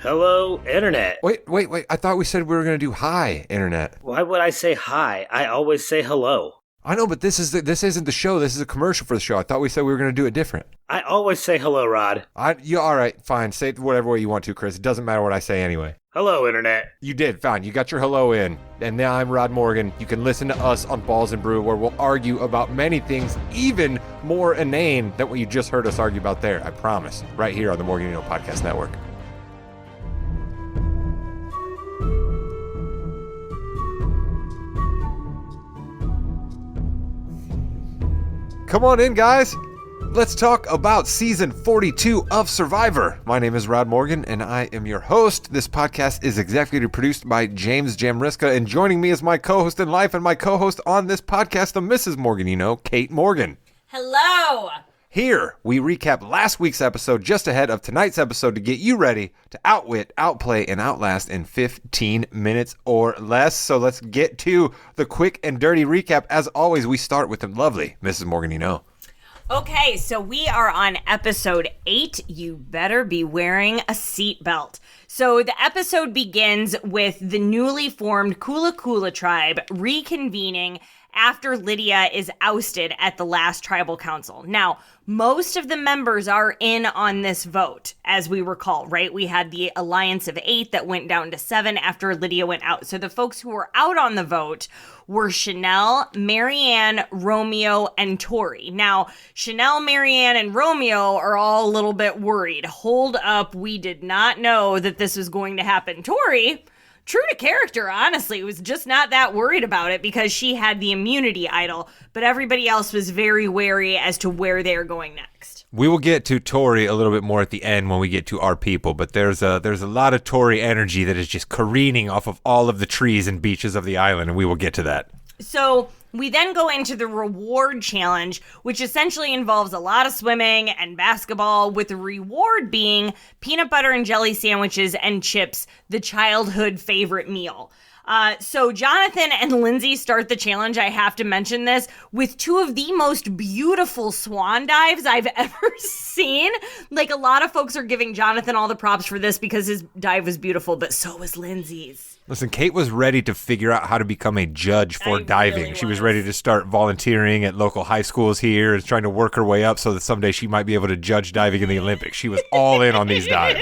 Hello, Internet. Wait. I thought we said we were going to do hi, Internet. Why would I say hi? I always say hello. I know, but this isn't the show. This is a commercial for the show. I thought we said we were going to do it different. I always say hello, Rod. All right, fine. Say it whatever way you want to, Chris. It doesn't matter what I say anyway. Hello, Internet. You did, fine. You got your hello in. And now I'm Rod Morgan. You can listen to us on Balls and Brew, where we'll argue about many things, even more inane than what you just heard us argue about there. I promise. Right here on the Morgan Podcast Network. Come on in, guys. Let's talk about season 42 of Survivor. My name is Rod Morgan, and I am your host. This podcast is executive produced by James Jamriska, and joining me is my co-host in life and my co-host on this podcast, the Mrs. Morgan, Kate Morgan. Hello. Here, we recap last week's episode just ahead of tonight's episode to get you ready to outwit, outplay, and outlast in 15 minutes or less. So let's get to the quick and dirty recap. As always, we start with the lovely Mrs. Morgan, Okay, so we are on episode 8. You better be wearing a seatbelt. So the episode begins with the newly formed Kula Kula tribe reconvening after Lydia is ousted at the last tribal council. Now, most of the members are in on this vote, as we recall, right? We had the alliance of 8 that went down to 7 after Lydia went out. So the folks who were out on the vote were Chanel, Marianne, Romeo, and Tori. Now, Chanel, Marianne, and Romeo are all a little bit worried. Hold up, we did not know that this was going to happen. Tori, true to character, honestly, was just not that worried about it because she had the immunity idol, but everybody else was very wary as to where they're going next. We will get to Tori a little bit more at the end when we get to our people, but there's a lot of Tori energy that is just careening off of all of the trees and beaches of the island, and we will get to that. So we then go into the reward challenge, which essentially involves a lot of swimming and basketball, with the reward being peanut butter and jelly sandwiches and chips, the childhood favorite meal. So Jonathan and Lindsay start the challenge, I have to mention this, with 2 of the most beautiful swan dives I've ever seen. Like, a lot of folks are giving Jonathan all the props for this because his dive was beautiful, but so was Lindsay's. Listen, Kate was ready to figure out how to become a judge for diving. Really she was ready to start volunteering at local high schools here and trying to work her way up so that someday she might be able to judge diving in the Olympics. She was all in on these dives.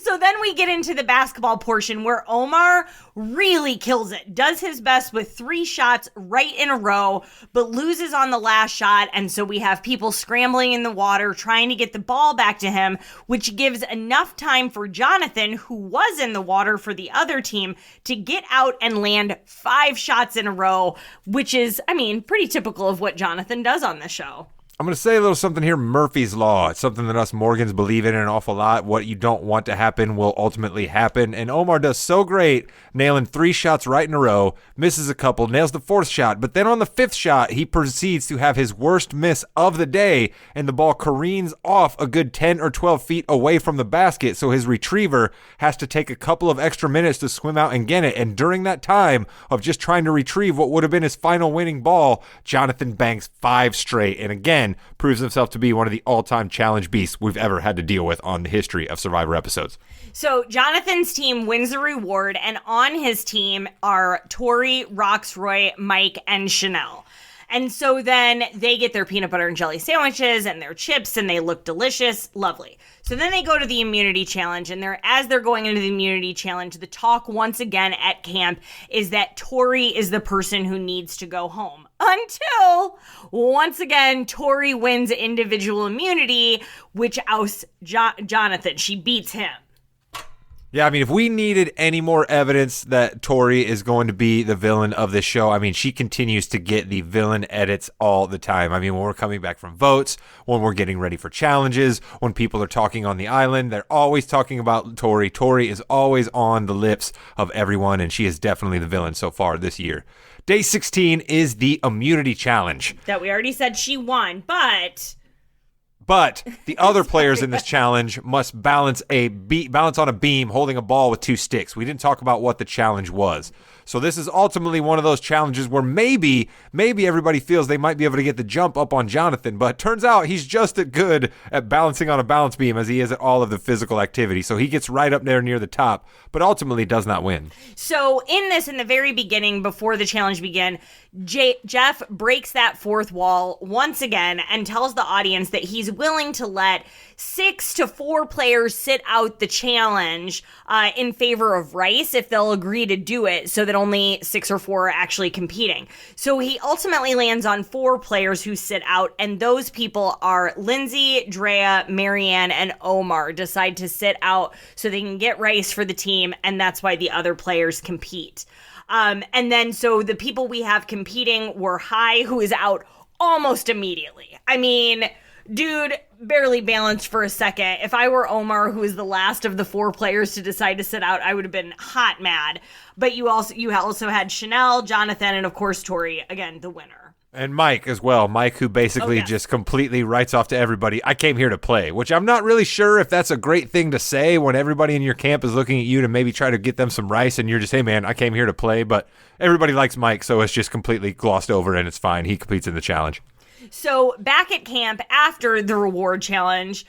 So then we get into the basketball portion where Omar really kills it, does his best with 3 shots right in a row, but loses on the last shot. And so we have people scrambling in the water, trying to get the ball back to him, which gives enough time for Jonathan, who was in the water for the other team, to get out and land 5 shots in a row, which is, pretty typical of what Jonathan does on the show. I'm going to say a little something here, Murphy's Law. It's something that us Morgans believe in an awful lot. What you don't want to happen will ultimately happen. And Omar does so great, nailing 3 shots right in a row, misses a couple, nails the 4th shot. But then on the 5th shot, he proceeds to have his worst miss of the day, and the ball careens off a good 10 or 12 feet away from the basket. So his retriever has to take a couple of extra minutes to swim out and get it. And during that time of just trying to retrieve what would have been his final winning ball, Jonathan banks 5 straight. And again, proves himself to be one of the all-time challenge beasts we've ever had to deal with on the history of Survivor episodes. So Jonathan's team wins the reward, and on his team are Tori, Roxroy, Mike, and Chanel. And so then they get their peanut butter and jelly sandwiches and their chips, and they look delicious. Lovely. So then they go to the immunity challenge, and as they're going into the immunity challenge, the talk once again at camp is that Tori is the person who needs to go home. Until, once again, Tori wins individual immunity, which ousts Jonathan. She beats him. Yeah, if we needed any more evidence that Tori is going to be the villain of this show, she continues to get the villain edits all the time. When we're coming back from votes, when we're getting ready for challenges, when people are talking on the island, they're always talking about Tori. Tori is always on the lips of everyone, and she is definitely the villain so far this year. Day 16 is the immunity challenge. That we already said she won, but But the other players in this challenge must balance on a beam holding a ball with 2 sticks. We didn't talk about what the challenge was. So this is ultimately one of those challenges where maybe everybody feels they might be able to get the jump up on Jonathan, but it turns out he's just as good at balancing on a balance beam as he is at all of the physical activity. So he gets right up there near the top, but ultimately does not win. So in the very beginning, before the challenge began, Jeff breaks that fourth wall once again and tells the audience that he's willing to let 6 to 4 players sit out the challenge in favor of Rice if they'll agree to do it, so that only 6 or 4 are actually competing. So he ultimately lands on 4 players who sit out, and those people are Lindsay, Drea, Marianne, and Omar decide to sit out so they can get Rice for the team, and that's why the other players compete. And then so the people we have competing were Hai, who is out almost immediately. I mean, dude barely balanced for a second. If I were Omar, who is the last of the 4 players to decide to sit out, I would have been hot mad. But you also had Chanel, Jonathan, and of course Tori, again, the winner. And Mike as well. Mike, who basically just completely writes off to everybody, I came here to play, which I'm not really sure if that's a great thing to say when everybody in your camp is looking at you to maybe try to get them some rice and you're just, hey, man, I came here to play. But everybody likes Mike, so it's just completely glossed over and it's fine. He competes in the challenge. So back at camp after the reward challenge,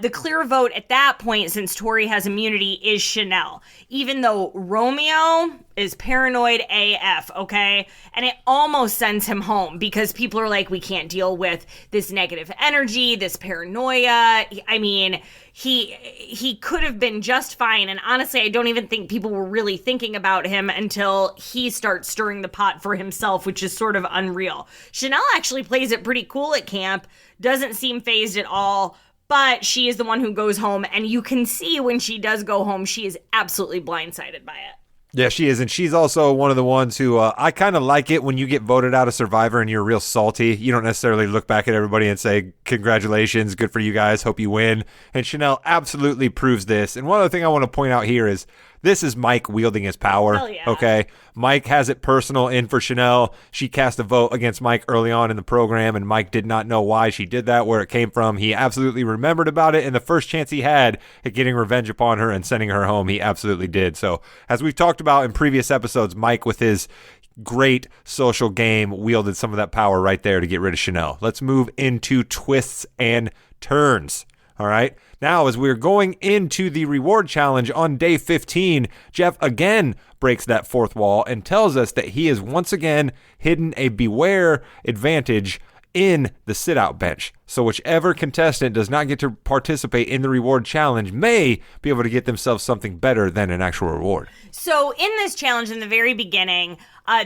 the clear vote at that point, since Tori has immunity, is Chanel. Even though Romeo is paranoid AF, okay? And it almost sends him home because people are like, we can't deal with this negative energy, this paranoia. I mean, he could have been just fine. And honestly, I don't even think people were really thinking about him until he starts stirring the pot for himself, which is sort of unreal. Chanel actually plays it pretty cool at camp, doesn't seem fazed at all. But she is the one who goes home, and you can see when she does go home, she is absolutely blindsided by it. Yeah, she is, and she's also one of the ones who I kind of like it when you get voted out of Survivor and you're real salty. You don't necessarily look back at everybody and say, congratulations, good for you guys, hope you win. And Chanel absolutely proves this. And one other thing I want to point out here is this is Mike wielding his power, Hell yeah. okay? Mike has it personal in for Chanel. She cast a vote against Mike early on in the program, and Mike did not know why she did that, where it came from. He absolutely remembered about it, and the first chance he had at getting revenge upon her and sending her home, he absolutely did. So, as we've talked about in previous episodes, Mike, with his great social game, wielded some of that power right there to get rid of Chanel. Let's move into twists and turns. All right. Now, as we're going into the reward challenge on day 15, Jeff again breaks that fourth wall and tells us that he has once again hidden a beware advantage in the sit-out bench. So whichever contestant does not get to participate in the reward challenge may be able to get themselves something better than an actual reward. So in this challenge, in the very beginning,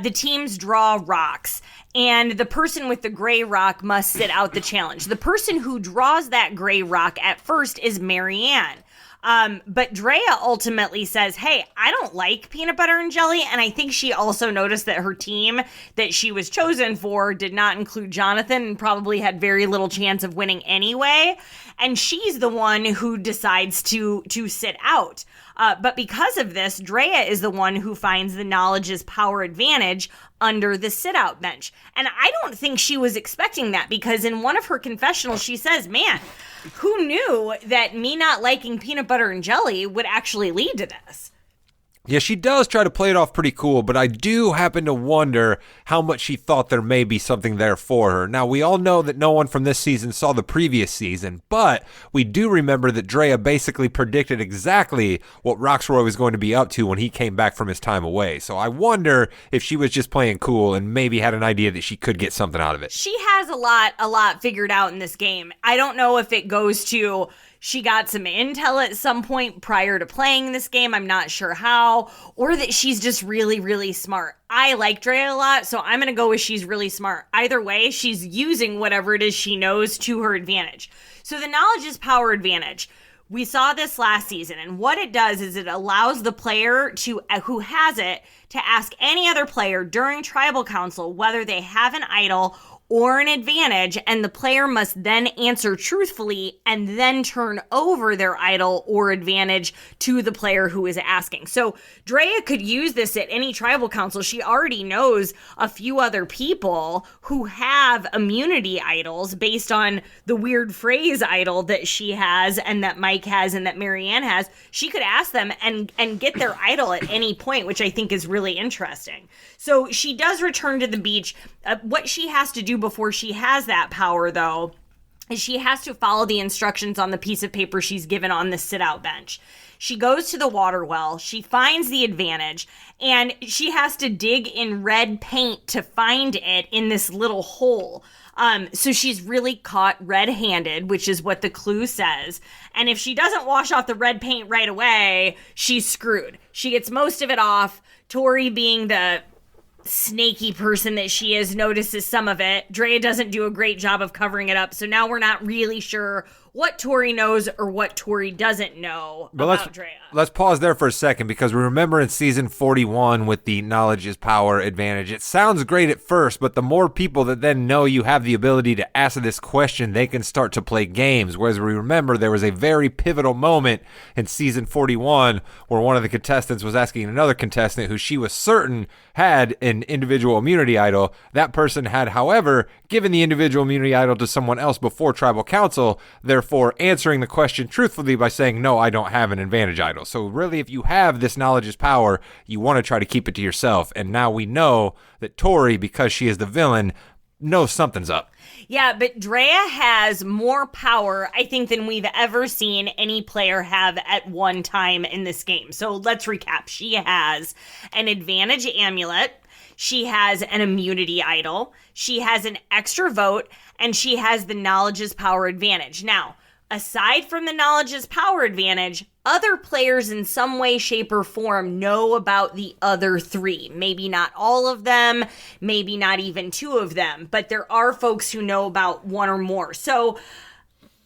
the teams draw rocks, and the person with the gray rock must sit out the challenge. The person who draws that gray rock at first is Marianne. But Drea ultimately says, hey, I don't like peanut butter and jelly. And I think she also noticed that her team that she was chosen for did not include Jonathan and probably had very little chance of winning anyway. And she's the one who decides to sit out. But because of this, Drea is the one who finds the knowledge is power advantage under the sit-out bench. And I don't think she was expecting that, because in one of her confessionals, she says, man, who knew that me not liking peanut butter and jelly would actually lead to this? Yeah, she does try to play it off pretty cool, but I do happen to wonder how much she thought there may be something there for her. Now, we all know that no one from this season saw the previous season, but we do remember that Drea basically predicted exactly what Roxroy was going to be up to when he came back from his time away. So I wonder if she was just playing cool and maybe had an idea that she could get something out of it. She has a lot figured out in this game. I don't know if it goes to she got some intel at some point prior to playing this game. I'm not sure how, or that she's just really, really smart. I like Drea a lot, so I'm going to go with she's really smart. Either way, she's using whatever it is she knows to her advantage. So the knowledge is power advantage. We saw this last season, and what it does is it allows the player to who has it to ask any other player during tribal council whether they have an idol or an advantage, and the player must then answer truthfully and then turn over their idol or advantage to the player who is asking. So Drea could use this at any tribal council. She already knows a few other people who have immunity idols based on the weird phrase idol that she has and that Mike has and that Marianne has. She could ask them and get their idol at any point, which I think is really interesting. So she does return to the beach. What she has to do before she has that power, though, is she has to follow the instructions on the piece of paper she's given on the sit-out bench. She goes to the water well, she finds the advantage, and she has to dig in red paint to find it in this little hole. So she's really caught red-handed, which is what the clue says. And if she doesn't wash off the red paint right away, she's screwed. She gets most of it off. Tori, being the snaky person that she is, notices some of it. Drea doesn't do a great job of covering it up, so now we're not really sure what Tori knows or what Tori doesn't know about Drea. Let's pause there for a second, because we remember in season 41 with the knowledge is power advantage, it sounds great at first, but the more people that then know you have the ability to ask this question, they can start to play games. Whereas we remember there was a very pivotal moment in season 41 where one of the contestants was asking another contestant who she was certain had an individual immunity idol. That person had, however, given the individual immunity idol to someone else before tribal council, therefore answering the question truthfully by saying, no, I don't have an advantage idol. So really, if you have this knowledge is power, you want to try to keep it to yourself. And now we know that Tori, because she is the villain, knows something's up. Yeah, but Drea has more power, I think, than we've ever seen any player have at one time in this game. So let's recap. She has an advantage amulet. She has an immunity idol. She has an extra vote, and she has the knowledge is power advantage. Now, aside from the knowledge is power advantage, other players in some way, shape, or form know about the other three. Maybe not all of them, maybe not even two of them, but there are folks who know about one or more. So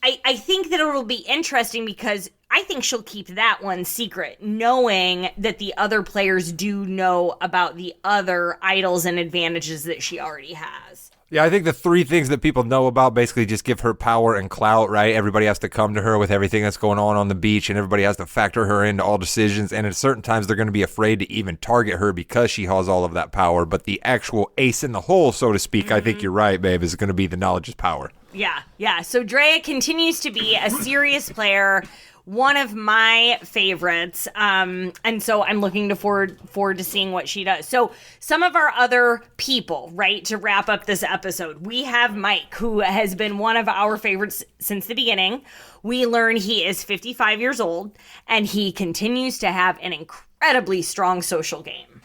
I think that it'll be interesting because I think she'll keep that one secret, knowing that the other players do know about the other idols and advantages that she already has. Yeah, I think the three things that people know about basically just give her power and clout, right? Everybody has to come to her with everything that's going on the beach, and everybody has to factor her into all decisions. And at certain times, they're going to be afraid to even target her because she has all of that power. But the actual ace in the hole, so to speak, I think you're right, babe, is going to be the knowledge is power. Yeah. So Drea continues to be a serious player, one of my favorites, and so I'm looking forward to seeing what she does. So some of our other people, right, to wrap up this episode, we have Mike, who has been one of our favorites since the beginning. We learn he is 55 years old, and he continues to have an incredibly strong social game.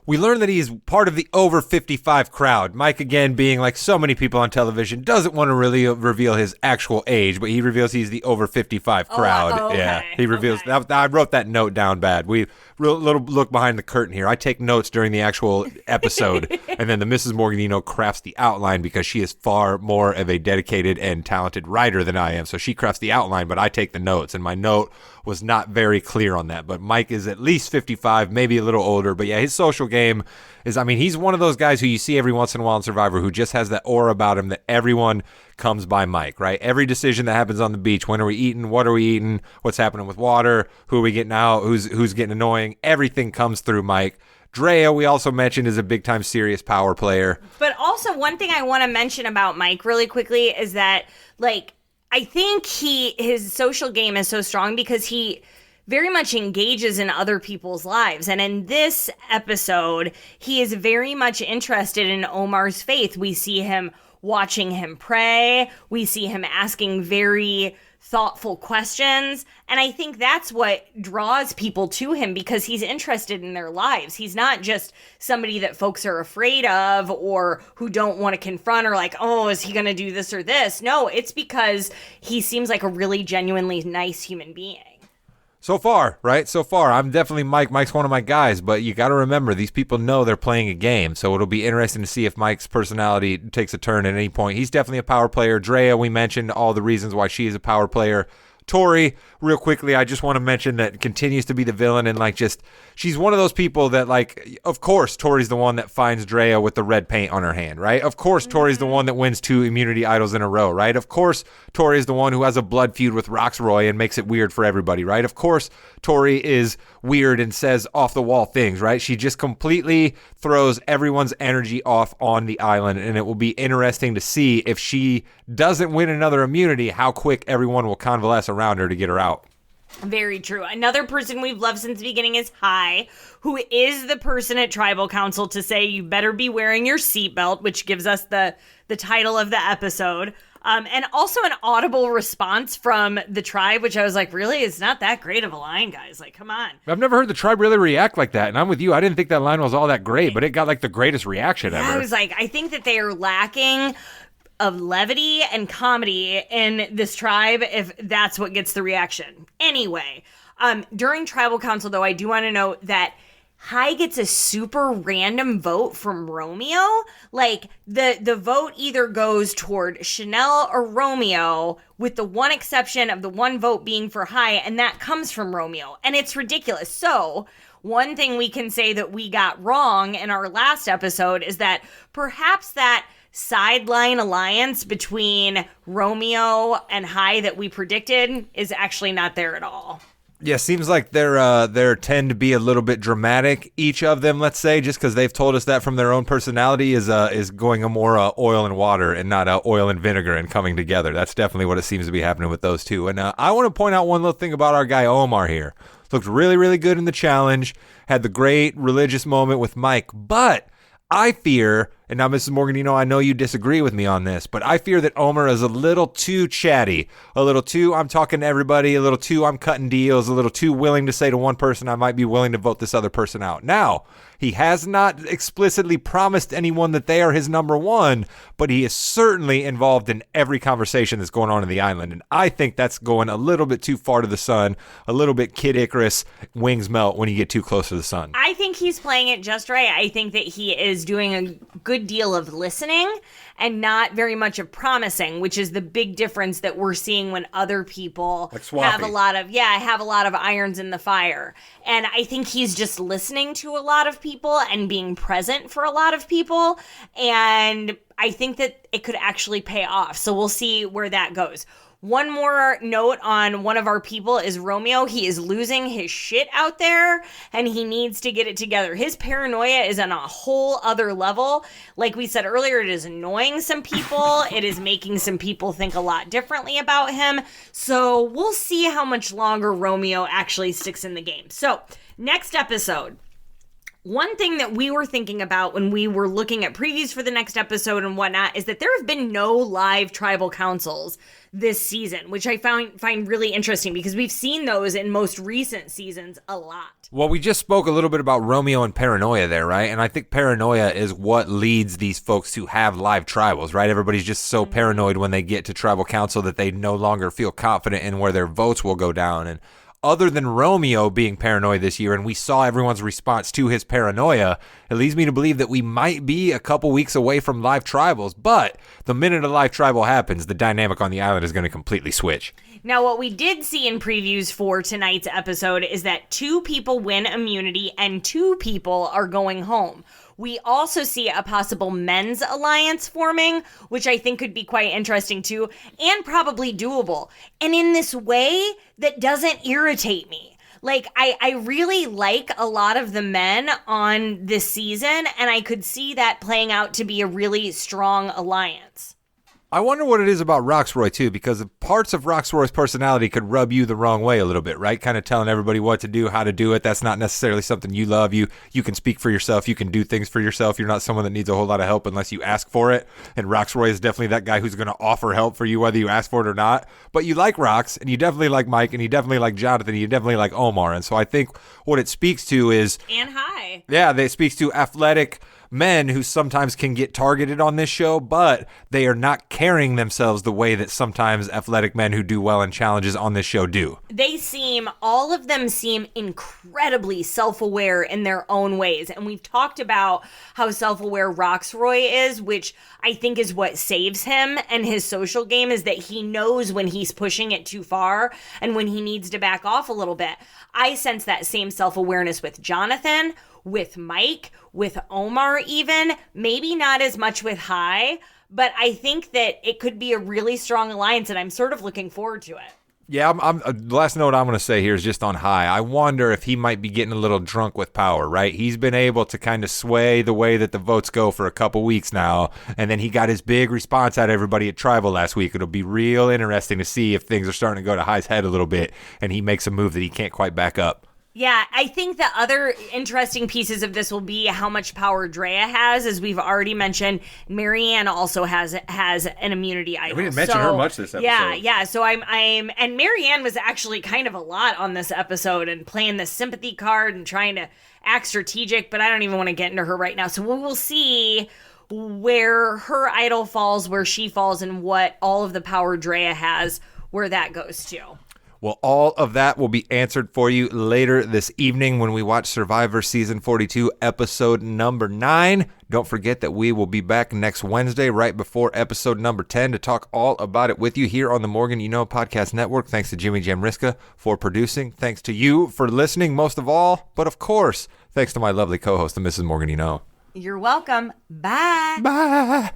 We learn that he's part of the over 55 crowd. Mike, again, being like so many people on television, doesn't want to really reveal his actual age, but he reveals he's the over 55 crowd. Okay. Yeah, he reveals that. I wrote that note down bad. We little look behind the curtain here. I take notes during the actual episode, and then the Mrs. Morganino crafts the outline because she is far more of a dedicated and talented writer than I am. So she crafts the outline, but I take the notes, and my note was not very clear on that. But Mike is at least 55, maybe a little older. But yeah, his social game is, I mean, he's one of those guys who you see every once in a while in Survivor who just has that aura about him that everyone comes by Mike, right? Every decision that happens on the beach, when are we eating, what are we eating, what's happening with water, who are we getting out, who's getting annoying, everything comes through Mike. Drea, we also mentioned, is a big-time serious power player. But also, one thing I want to mention about Mike really quickly is that, like, I think his social game is so strong because he very much engages in other people's lives. And in this episode, he is very much interested in Omar's faith. We see him watching him pray. We see him asking very thoughtful questions. And I think that's what draws people to him because he's interested in their lives. He's not just somebody that folks are afraid of or who don't want to confront or like, oh, is he going to do this or this? No, it's because he seems like a really genuinely nice human being. So far, right? So far, I'm definitely Mike. Mike's one of my guys, but you got to remember, these people know they're playing a game, so it'll be interesting to see if Mike's personality takes a turn at any point. He's definitely a power player. Drea, we mentioned all the reasons why she is a power player. Tori, real quickly, I just want to mention that continues to be the villain and like just she's one of those people that like, of course, Tori's the one that finds Drea with the red paint on her hand, right? Of course, Tori's the one that wins 2 immunity idols in a row, right? Of course, Tori's the one who has a blood feud with Roxroy and makes it weird for everybody, right? Of course, Tori is weird and says off the wall things, right? She just completely throws everyone's energy off on the island, and it will be interesting to see if she doesn't win another immunity, how quick everyone will convalesce around her to get her out. Very true. Another person we've loved since the beginning is Hai, who is the person at Tribal Council to say you better be wearing your seatbelt, which gives us the title of the episode. And also an audible response from the tribe, which I was like, really? It's not that great of a line, guys. Like, come on. I've never heard the tribe really react like that, and I'm with you. I didn't think that line was all that great, but it got like the greatest reaction ever. I was like, I think that they are lacking of levity and comedy in this tribe if that's what gets the reaction. Anyway, during Tribal Council, though, I do want to note that Hai gets a super random vote from Romeo. Like, the vote either goes toward Chanel or Romeo, with the one exception of the one vote being for Hai, and that comes from Romeo. And it's ridiculous. So, one thing we can say that we got wrong in our last episode is that perhaps that sideline alliance between Romeo and Hai that we predicted is actually not there at all. Yeah, seems like they're tend to be a little bit dramatic. Each of them, let's say, just because they've told us that from their own personality, is going a more oil and water and not oil and vinegar and coming together. That's definitely what it seems to be happening with those two. And I want to point out one little thing about our guy Omar here. Looked really, really good in the challenge. Had the great religious moment with Mike, but I fear, and now Mrs. Morgan, I know you disagree with me on this, but I fear that Omar is a little too chatty, a little too I'm talking to everybody, a little too I'm cutting deals, a little too willing to say to one person I might be willing to vote this other person out. Now, he has not explicitly promised anyone that they are his number one, but he is certainly involved in every conversation that's going on in the island, and I think that's going a little bit too far to the sun, a little bit Kid Icarus, wings melt when you get too close to the sun. I think he's playing it just right. I think that he is doing a good deal of listening and not very much of promising, which is the big difference that we're seeing when other people have a lot of irons in the fire. And I think he's just listening to a lot of people and being present for a lot of people. And I think that it could actually pay off. So we'll see where that goes. One more note on one of our people is Romeo. He is losing his shit out there, and he needs to get it together. His paranoia is on a whole other level. Like we said earlier, it is annoying some people. It is making some people think a lot differently about him. So we'll see how much longer Romeo actually sticks in the game. So next episode. One thing that we were thinking about when we were looking at previews for the next episode and whatnot is that there have been no live tribal councils this season, which I find really interesting because we've seen those in most recent seasons a lot. Well, we just spoke a little bit about Romeo and paranoia there, right? And I think paranoia is what leads these folks to have live tribals, right? Everybody's just so paranoid when they get to tribal council that they no longer feel confident in where their votes will go down. And other than Romeo being paranoid this year, and we saw everyone's response to his paranoia, it leads me to believe that we might be a couple weeks away from live tribals. But the minute a live tribal happens, the dynamic on the island is going to completely switch. Now, what we did see in previews for tonight's episode is that 2 people win immunity and 2 people are going home. We also see a possible men's alliance forming, which I think could be quite interesting too, and probably doable. And in this way that doesn't irritate me. Like, I really like a lot of the men on this season, and I could see that playing out to be a really strong alliance. I wonder what it is about Roxroy, too, because parts of Roxroy's personality could rub you the wrong way a little bit, right? Kind of telling everybody what to do, how to do it. That's not necessarily something you love. You can speak for yourself. You can do things for yourself. You're not someone that needs a whole lot of help unless you ask for it. And Roxroy is definitely that guy who's going to offer help for you whether you ask for it or not. But you like Rox, and you definitely like Mike, and you definitely like Jonathan, and you definitely like Omar. And so I think what it speaks to is... And Hai. Yeah, it speaks to athletic men who sometimes can get targeted on this show, but they are not carrying themselves the way that sometimes athletic men who do well in challenges on this show do. All of them seem incredibly self-aware in their own ways. And we've talked about how self-aware Roxroy is, which I think is what saves him and his social game, is that he knows when he's pushing it too far and when he needs to back off a little bit. I sense that same self-awareness with Jonathan, with Mike, with Omar even, maybe not as much with Hai, but I think that it could be a really strong alliance, and I'm sort of looking forward to it. Yeah, the last note I'm going to say here is just on Hai. I wonder if he might be getting a little drunk with power, right? He's been able to kind of sway the way that the votes go for a couple weeks now, and then he got his big response out of everybody at Tribal last week. It'll be real interesting to see if things are starting to go to Hai's head a little bit, and he makes a move that he can't quite back up. Yeah, I think the other interesting pieces of this will be how much power Drea has. As we've already mentioned, Marianne also has an immunity idol. We didn't mention her much this episode. Yeah. So I'm and Marianne was actually kind of a lot on this episode and playing the sympathy card and trying to act strategic, but I don't even want to get into her right now. So we will see where her idol falls, where she falls, and what all of the power Drea has, where that goes to. Well, all of that will be answered for you later this evening when we watch Survivor Season 42, Episode number 9. Don't forget that we will be back next Wednesday right before Episode number 10 to talk all about it with you here on the Morgan You Know Podcast Network. Thanks to Jimmy Jamriska for producing. Thanks to you for listening most of all. But of course, thanks to my lovely co-host, the Mrs. Morgan You Know. You're welcome. Bye. Bye.